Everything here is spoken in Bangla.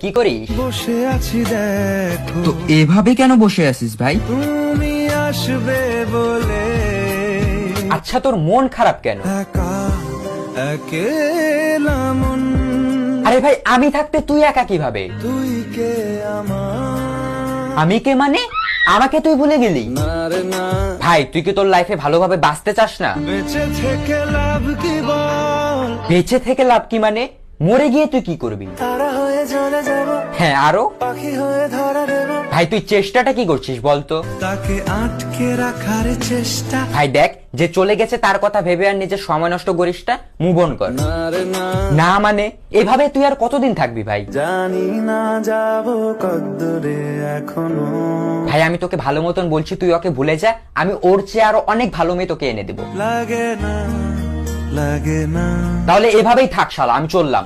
কি করিস? বসে আছি দেখো, তো এভাবে কেন বসে আছিস ভাই? তুমি আসবে বলে আচ্ছা, তোর মন খারাপ কেন? একা একেলা মন, আরে ভাই, আমি থাকতে তুই একা কিভাবে? তুই কে আমার? আমি কে মানে? আমাকে তুই ভুলে গেলি? না রে না, ভাই, তুই কি তোর লাইফে ভালোভাবে বাঁচতে চাস না? বেঁচে থেকে লাভ কি বল? বেঁচে থেকে লাভ কি মানে? মরে গিয়ে তুই কি করবি? তারা হয়ে চলে যাব, হ্যাঁ, আরো? পাখি হয়ে ধরা দেব, ভাই, তুই চেষ্টাটা কি করছিস বলতো? তাকে আটকে রাখার চেষ্টা। ভাই দেখ, যে চলে গেছে তার কথা ভেবে আর নিজের সময় নষ্ট করিস না, মুভ অন কর। না রে না, না মানে এভাবে তুই আর কতদিন থাকবি ভাই? জানি না যাব কদ্দূরে এখনো। ভাই, আমি তোকে ভালো মতন বলছি, তুই ওকে ভুলে যা। আমি ওর চেয়ে আরো অনেক ভালো মেয়ে তোকে এনে দেবো। লাগে না, লাগে না। তাহলে এভাবেই থাক শালা, আমি চললাম।